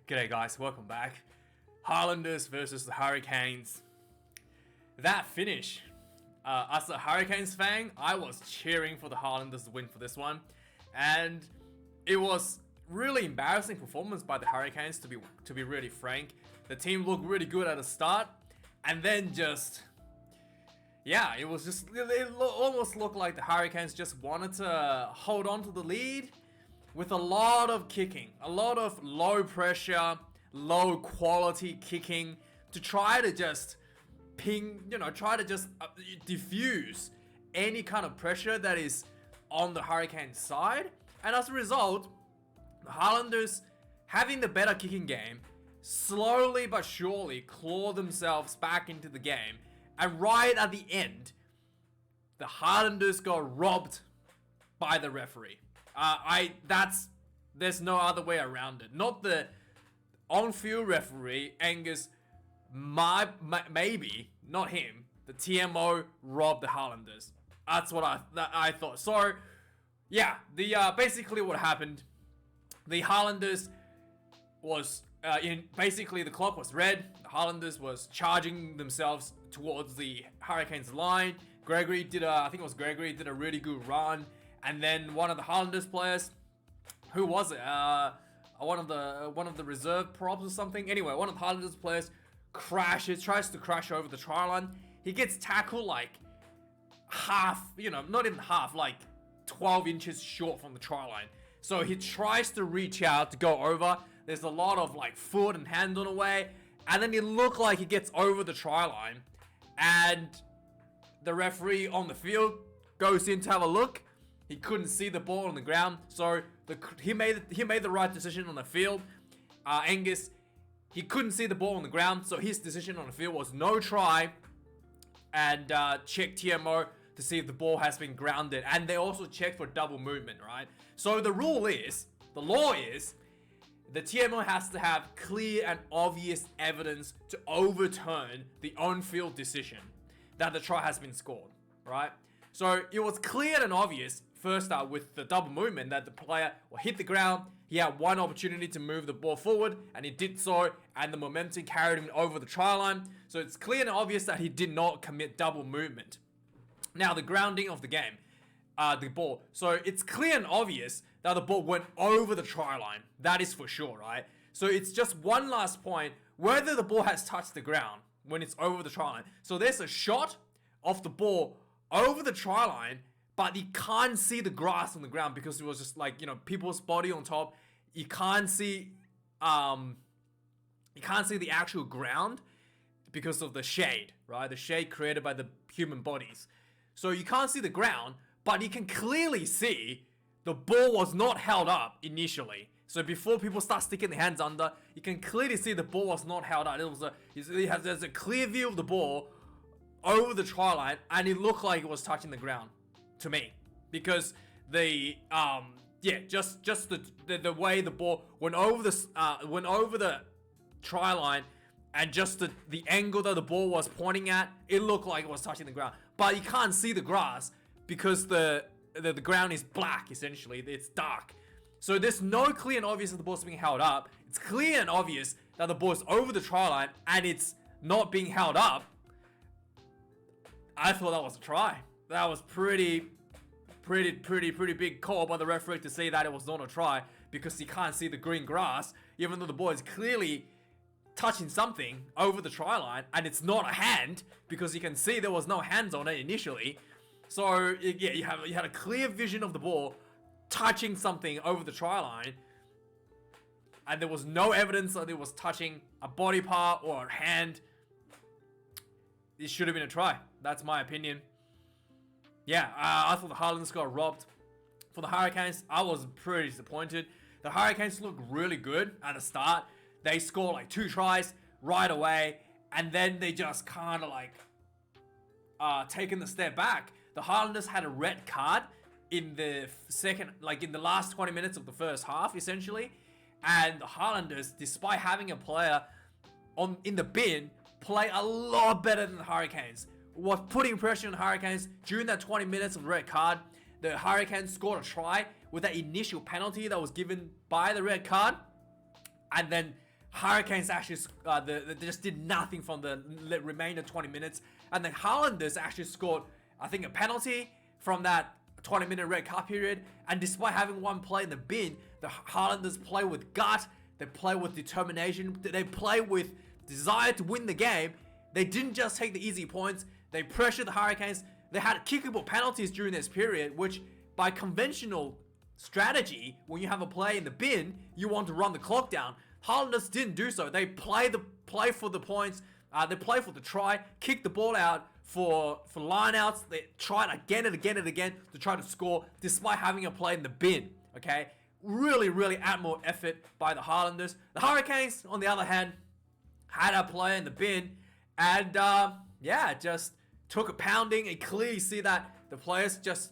G'day guys, welcome back. Highlanders versus the Hurricanes. That finish, as a Hurricanes fan, I was cheering for the Highlanders to win for this one. And it was really embarrassing performance by the Hurricanes, to be really frank. The team looked really good at the start, and then it almost looked like the Hurricanes just wanted to hold on to the lead with a lot of kicking, a lot of low pressure, low quality kicking to try to just diffuse any kind of pressure that is on the Hurricanes side. And as a result, the Highlanders, having the better kicking game, slowly but surely claw themselves back into the game. And right at the end, the Highlanders got robbed by the referee. There's no other way around it. Not the on-field referee, Angus, maybe, not him. The TMO robbed the Highlanders. That's what I thought. So, yeah, basically what happened, the Highlanders was, basically the clock was red. The Highlanders was charging themselves towards the Hurricanes line. I think it was Gregory, did a really good run. And then one of the Highlanders players, who was it? One of the reserve props or something. Anyway, one of the Highlanders players tries to crash over the try line. He gets tackled like half, not even half, like 12 inches short from the try line. So he tries to reach out to go over. There's a lot of like foot and hand on the way. And then it looked like he gets over the try line. And the referee on the field goes in to have a look. He couldn't see the ball on the ground, so he made the right decision on the field. Angus, he couldn't see the ball on the ground, so his decision on the field was no try, and check TMO to see if the ball has been grounded, and they also checked for double movement, right? So the law is, the TMO has to have clear and obvious evidence to overturn the on-field decision that the try has been scored, right? So it was clear and obvious, first up with the double movement, that the player will hit the ground. He had one opportunity to move the ball forward, and he did so, and the momentum carried him over the try line. So it's clear and obvious that he did not commit double movement. Now, the grounding of the game, the ball. So it's clear and obvious that the ball went over the try line. That is for sure, right? So it's just one last point, whether the ball has touched the ground when it's over the try line. So there's a shot of the ball over the try line, but you can't see the grass on the ground because it was just like, people's body on top. You can't see the actual ground because of the shade, right? The shade created by the human bodies. So you can't see the ground, but you can clearly see the ball was not held up initially. So before people start sticking their hands under, you can clearly see the ball was not held up. There's a clear view of the ball over the try line, and it looked like it was touching the ground to me, because the way the ball went over the try line, and just the angle that the ball was pointing at, it looked like it was touching the ground. But you can't see the grass because the ground is black, essentially. It's dark. So there's no clear and obvious that the ball's being held up. It's clear and obvious that the ball is over the try line and it's not being held up. I thought that was a try. That was pretty big call by the referee to say that it was not a try, because you can't see the green grass, even though the ball is clearly touching something over the try line, and it's not a hand because you can see there was no hands on it initially. So yeah, you had a clear vision of the ball touching something over the try line, and there was no evidence that it was touching a body part or a hand. It should have been a try. That's my opinion. Yeah, I thought the Highlanders got robbed. For the Hurricanes, I was pretty disappointed. The Hurricanes looked really good at the start. They scored like 2 tries right away, and then they just kind of like taken the step back. The Highlanders had a red card in the last 20 minutes of the first half, essentially. And the Highlanders, despite having a player in the bin, play a lot better than the Hurricanes. Was putting pressure on the Hurricanes during that 20 minutes of the red card. The Hurricanes scored a try with that initial penalty that was given by the red card. And then Hurricanes actually they just did nothing from the remainder 20 minutes, and the Highlanders actually scored, I think, a penalty from that 20-minute red card period. And despite having one play in the bin, the Highlanders play with gut, they play with determination, they play with desire to win the game. They didn't just take the easy points, they pressured the Hurricanes. They had kickable penalties during this period, which by conventional strategy, when you have a play in the bin, you want to run the clock down. Highlanders didn't do so. They play for the points, they play for the try, kick the ball out for lineouts. They tried again and again and again to try to score despite having a play in the bin. Okay, really admirable effort by the Highlanders. The Hurricanes, on the other hand, had a play in the bin, and just took a pounding. And clearly see that the players just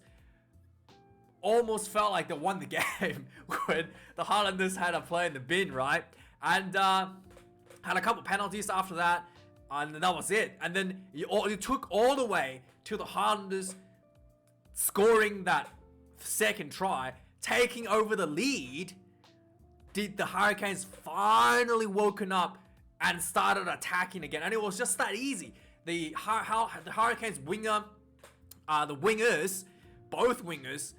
almost felt like they won the game when the Highlanders had a play in the bin, right? And had a couple penalties after that, and that was it. And then you took all the way to the Highlanders scoring that second try, taking over the lead. Did the Hurricanes finally woken up and started attacking again? And it was just that easy. The Hurricanes winger, the wingers, both wingers,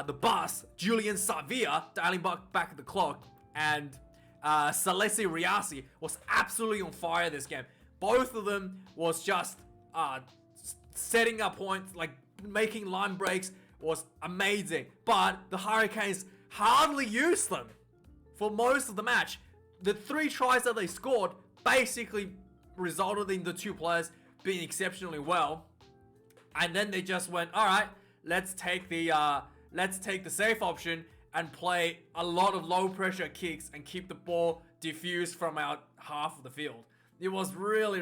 the bus, Julian Savia, dialing back at the clock, and Salesi Riasi was absolutely on fire this game. Both of them was just setting up points, like making line breaks, was amazing. But the Hurricanes hardly used them for most of the match. The 3 tries that they scored basically resulted in the 2 players being exceptionally well. And then they just went, all right, let's take the safe option and play a lot of low pressure kicks and keep the ball diffused from our half of the field. It was really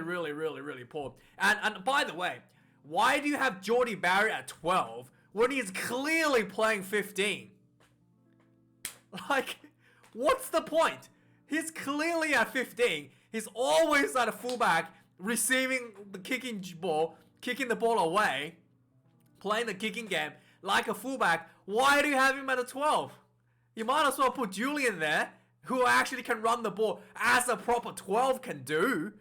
poor. And by the way, why do you have Jordy Barry at 12 when he's clearly playing 15? Like, what's the point? He's clearly at 15. He's always at a fullback, receiving the kicking the ball away, playing the kicking game like a fullback. Why do you have him at a 12? You might as well put Julian there, who actually can run the ball as a proper 12 can do.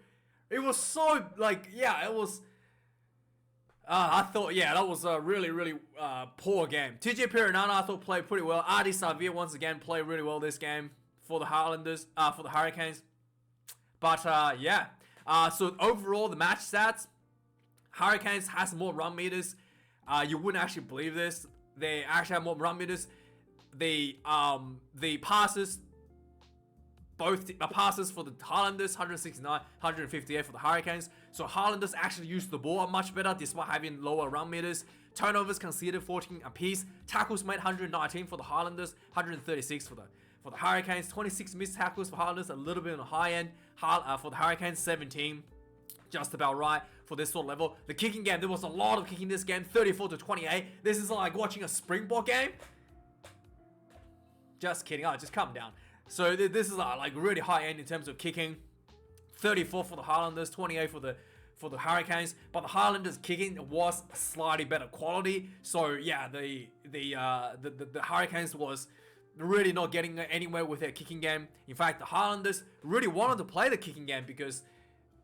It was so, it was... I thought, that was a really poor game. TJ Piranana, I thought, played pretty well. Adi Savia, once again, played really well this game for the Highlanders, for the Hurricanes. But, so overall, the match stats, Hurricanes has more run meters. You wouldn't actually believe this. They actually have more run meters. The passes, both passes for the Highlanders, 169, 158 for the Hurricanes. So Highlanders actually used the ball much better despite having lower run meters. Turnovers conceded 14 apiece. Tackles made 119 for the Highlanders, 136 for the Hurricanes. 26 missed tackles for Highlanders, a little bit on the high end. For the Hurricanes, 17, just about right for this sort of level. The kicking game, there was a lot of kicking this game, 34-28. This is like watching a Springbok game. Just kidding. Just calm down. So this is like really high end in terms of kicking. 34 for the Highlanders, 28 for the Hurricanes. But the Highlanders kicking was slightly better quality. So yeah, the Hurricanes was really not getting anywhere with their kicking game. In fact, the Highlanders really wanted to play the kicking game because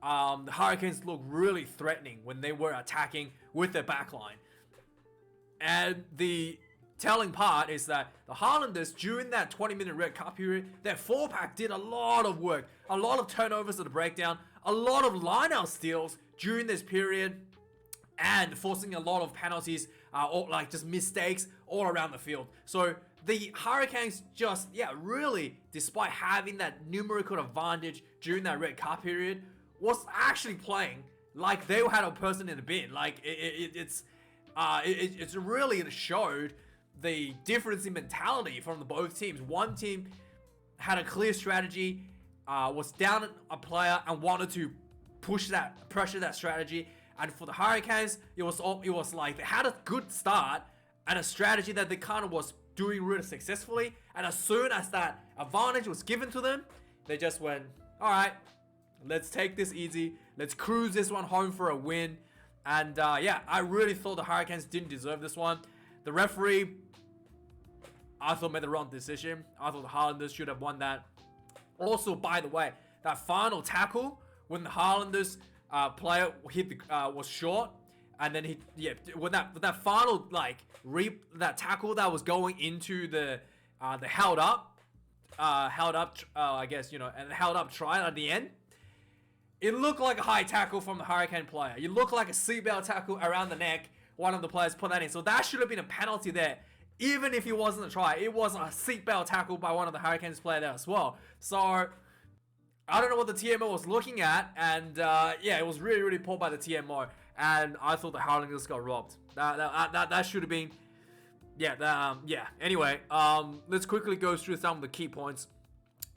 the Hurricanes looked really threatening when they were attacking with their backline. And the telling part is that the Highlanders, during that 20-minute red card period, their 4-pack did a lot of work, a lot of turnovers at the breakdown, a lot of line-out steals during this period, and forcing a lot of penalties, or like just mistakes all around the field. So the Hurricanes just, really, despite having that numerical advantage during that red card period, was actually playing like they had a person in the bin. Like it's really showed the difference in mentality from the both teams. One team had a clear strategy, was down a player and wanted to pressure that strategy. And for the Hurricanes, it was like they had a good start and a strategy that they kind of was doing really successfully. And as soon as that advantage was given to them, they just went, all right, let's take this easy. Let's cruise this one home for a win. And I really thought the Hurricanes didn't deserve this one. The referee, I thought, made the wrong decision. I thought the Highlanders should have won that. Also, by the way, that final tackle when the Highlanders player hit the was short, and then when that final that tackle that was going into the held up I guess and held up try at the end. It looked like a high tackle from the Hurricane player. It looked like a seatbelt tackle around the neck. One of the players put that in, so that should have been a penalty there. Even if it wasn't a try, it was a seatbelt tackle by one of the Hurricanes player there as well. So I don't know what the TMO was looking at, and it was really, really poor by the TMO, and I thought the Highlanders got robbed. That should have been, Anyway, let's quickly go through some of the key points.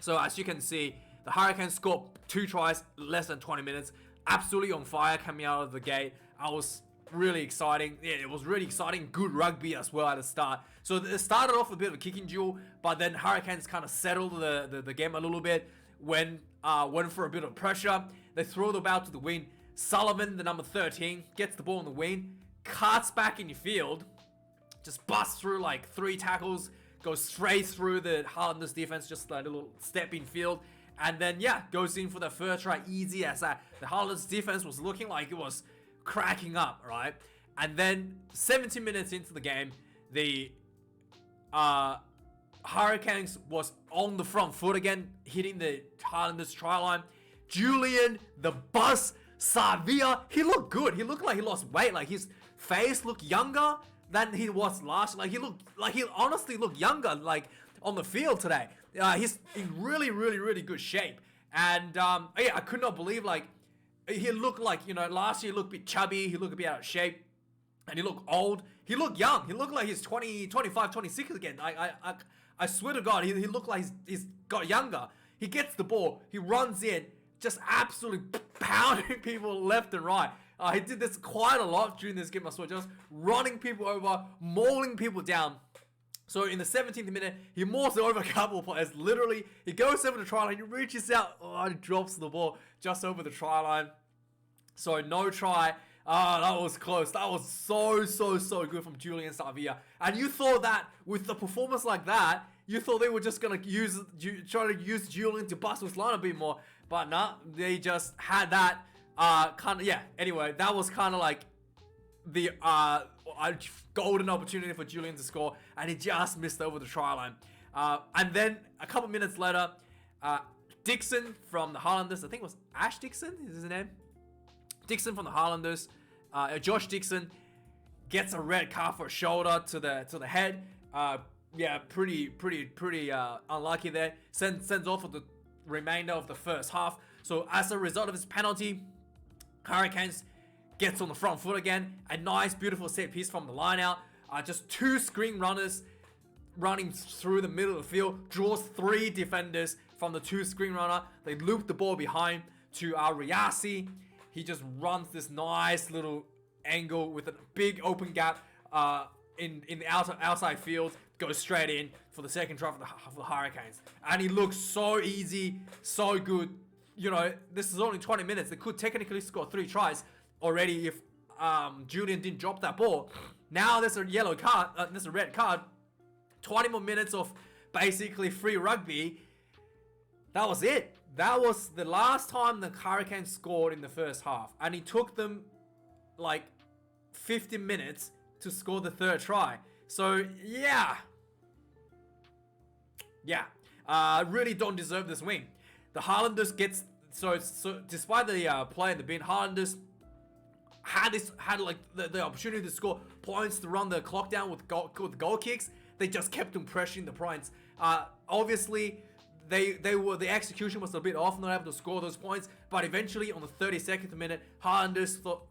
So as you can see, the Hurricanes scored 2 tries less than 20 minutes. Absolutely on fire coming out of the gate. I was really exciting. Yeah, it was really exciting. Good rugby as well at the start. So it started off with a bit of a kicking duel, but then Hurricanes kind of settled the game a little bit. Went for a bit of pressure. They throw the ball to the wing. Sullivan, the number 13, gets the ball in the wing, cuts back in your field, just busts through like 3 tackles, goes straight through the Highlanders defense, just a little step in field, and then goes in for the first try easy as that. The Highlanders defense was looking like it was cracking up, right? And then 17 minutes into the game, the Hurricanes was on the front foot again, hitting the Highlanders try line. Julian, the bus, Savia, he looked good. He looked like he lost weight. Like his face looked younger than he was last. Like he honestly looked younger. Like on the field today, he's in really, really, really good shape. And I could not believe he looked like last year he looked a bit chubby. He looked a bit out of shape, and he looked old. He looked young. He looked like he's 20, 25, 26 again. I swear to God, he looked like he's got younger. He gets the ball, he runs in, just absolutely pounding people left and right. He did this quite a lot during this game, I swear, just running people over, mauling people down. So in the 17th minute, he mauls over a couple of players. Literally, he goes over the try line, he reaches out, he drops the ball just over the try line. So no try. That was close. That was so good from Julian Savia. And you thought that with the performance like that, you thought they were just gonna try to use Julian to bust his line a bit more. But nah, they just had that Anyway, that was kind of like the golden opportunity for Julian to score, and he just missed over the try line. And then a couple minutes later, Dixon from the Highlanders, I think it was Ash Dixon, is his name? Dixon from the Highlanders, Josh Dixon gets a red card for a shoulder to the head. Pretty unlucky there. Sends off for the remainder of the first half. So as a result of his penalty, Hurricanes gets on the front foot again. A nice, beautiful set piece from the line out. Just 2 screen runners running through the middle of the field. Draws 3 defenders from the 2 screen runner. They loop the ball behind to Riasi. He just runs this nice little angle with a big open gap in the outside field. Goes straight in for the second try for the Hurricanes. And he looks so easy, so good. This is only 20 minutes. They could technically score 3 tries already if Julian didn't drop that ball. Now there's a yellow card, there's a red card. 20 more minutes of basically free rugby. That was it. That was the last time the Hurricanes scored in the first half. And it took them like 50 minutes to score the 3rd try. So, really don't deserve this win. The Highlanders gets... So despite the play in the bin, Highlanders had the opportunity to score points, to run the clock down with goal kicks. They just kept them pressuring the points. Obviously... the execution was a bit off, not able to score those points, but eventually on the 32nd minute, Highlanders thought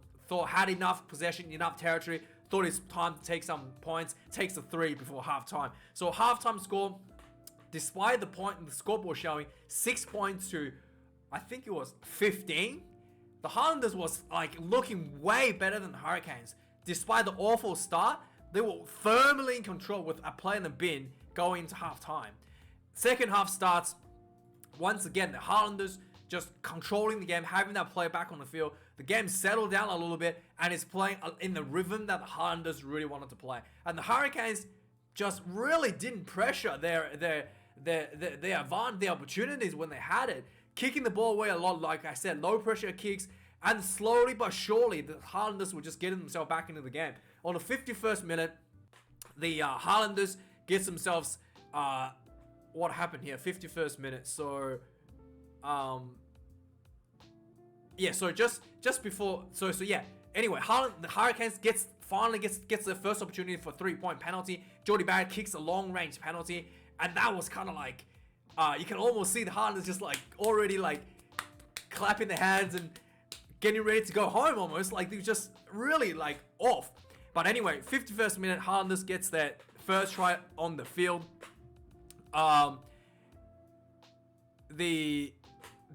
had enough possession, enough territory, thought it's time to take some points, takes a 3 before halftime. So halftime score, despite the point in the scoreboard showing 6 points to, I think it was 15, the Highlanders was looking way better than the Hurricanes. Despite the awful start, they were firmly in control with a play in the bin going into halftime. Second half starts, once again, the Highlanders just controlling the game, having that play back on the field. The game settled down a little bit, and it's playing in the rhythm that the Highlanders really wanted to play. And the Hurricanes just really didn't pressure their they advanced the opportunities when they had it, kicking the ball away a lot. Like I said, low pressure kicks, and slowly but surely the Highlanders were just getting themselves back into the game. On the 51st minute, the Highlanders gets themselves what happened here? 51st minute. So yeah, so just before, so yeah. Anyway, the Hurricanes finally gets their first opportunity for 3-point penalty. Jordie Barrett kicks a long range penalty, and that was kind of like, you can almost see the Highlanders just like already like clapping their hands and getting ready to go home almost. Like they were just really like off. But anyway, 51st minute, Highlanders gets their first try on the field. There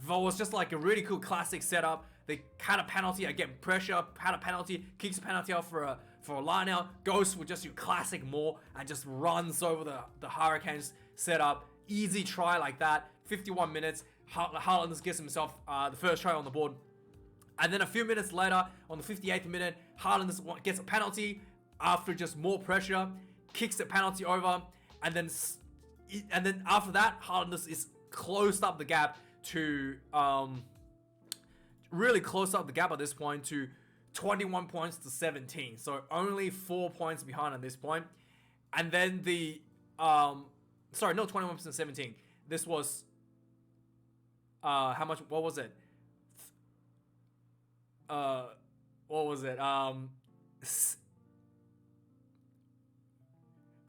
was just like a really cool classic setup. They had a penalty, again pressure, had a penalty, kicks a penalty out for a line out, goes for just your classic maul and just runs over the Hurricanes setup. Easy try like that. 51 minutes, Highlanders gets himself the first try on the board. And then a few minutes later, on the 58th minute, Highlanders gets a penalty after just more pressure, kicks the penalty over, and then after that, Highlanders is closed up the gap to really close up the gap at this point to 21 points to 17. So only 4 points behind at this point. And then the sorry, no, 21 to 17. This was how much? What was it? What was it?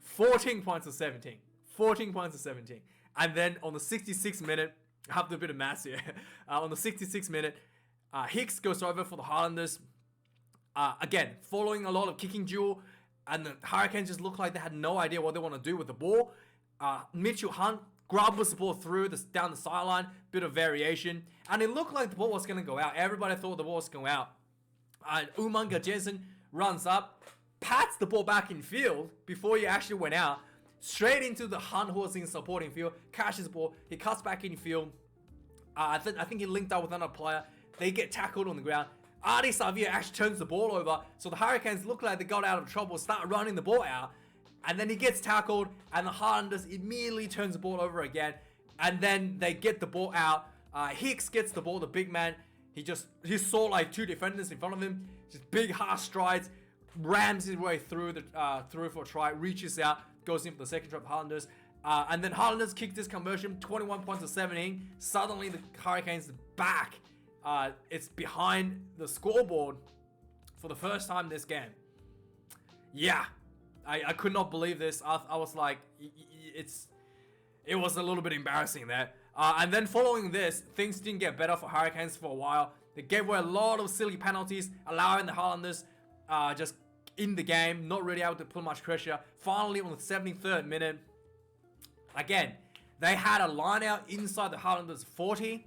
14 points to 17. 14 points to 17. And then on the 66th minute, I have to do a bit of maths here. On the 66th minute, Hicks goes over for the Highlanders. Again, following a lot of kicking duel, and the Hurricanes just looked like they had no idea what they want to do with the ball. Mitchell Hunt grabs the ball through down the sideline, bit of variation, and it looked like the ball was going to go out. Everybody thought the ball was going out. Umaga Jensen runs up, pats the ball back in field before he actually went out, straight into the Hunt who was in supporting field, catches the ball, he cuts back in field. I think he linked up with another player. They get tackled on the ground. Adi Savia actually turns the ball over, so the Hurricanes look like they got out of trouble, start running the ball out, and then he gets tackled, and the Highlanders immediately turns the ball over again, and then they get the ball out. Hicks gets the ball, the big man. He saw like two defenders in front of him, just big harsh strides, rams his way through for a try, reaches out, goes in for the second try of the Highlanders. And then Highlanders kick this conversion, 21 points to 17. Suddenly the Hurricanes back. It's behind the scoreboard for the first time this game. Yeah, I could not believe this. I was like, it was a little bit embarrassing there. And then following this, things didn't get better for Hurricanes for a while. They gave away a lot of silly penalties, allowing the Highlanders just in the game, not really able to put much pressure. Finally, on the 73rd minute, again, they had a line out inside the Highlanders 40,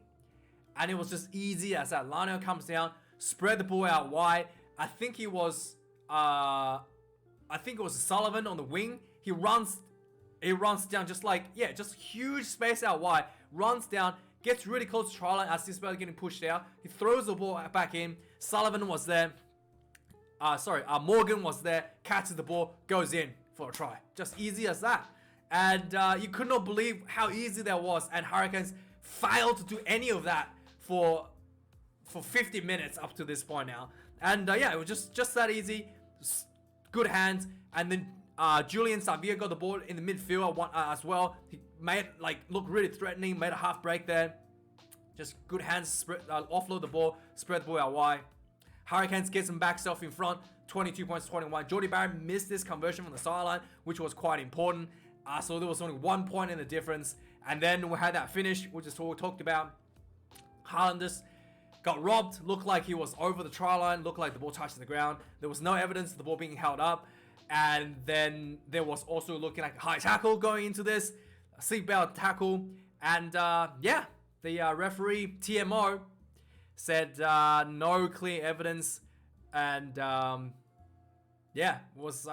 and it was just easy as that line out comes down, spread the ball out wide. I think it was Sullivan on the wing. He runs down just huge space out wide, runs down, gets really close to try line as he's about to getting pushed out. He throws the ball back in. Sullivan was there. Morgan was there, catches the ball, goes in for a try. Just easy as that. And you could not believe how easy that was. And Hurricanes failed to do any of that for 50 minutes up to this point now. And yeah, it was just that easy. Just good hands. And then Julian Savia got the ball in the midfield as well. He made look really threatening, made a half break there. Just good hands, offload the ball, spread the ball out wide. Hurricanes gets them back self in front, 22 points to 21. Jordie Barrett missed this conversion from the sideline, which was quite important. So there was only 1 point in the difference. And then we had that finish, which is what we talked about. Highlanders got robbed, looked like he was over the try line, looked like the ball touched the ground. There was no evidence of the ball being held up. And then there was also looking like a high tackle going into this, a seatbelt tackle. And yeah, the referee, TMO, said no clear evidence. And yeah, it was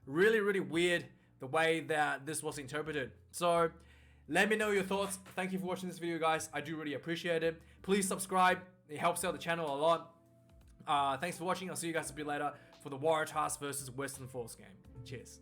really, really weird the way that this was interpreted. So let me know your thoughts. Thank you for watching this video, guys. I do really appreciate it. Please subscribe. It helps out the channel a lot. Thanks for watching. I'll see you guys a bit later for the Waratahs versus Western Force game. Cheers.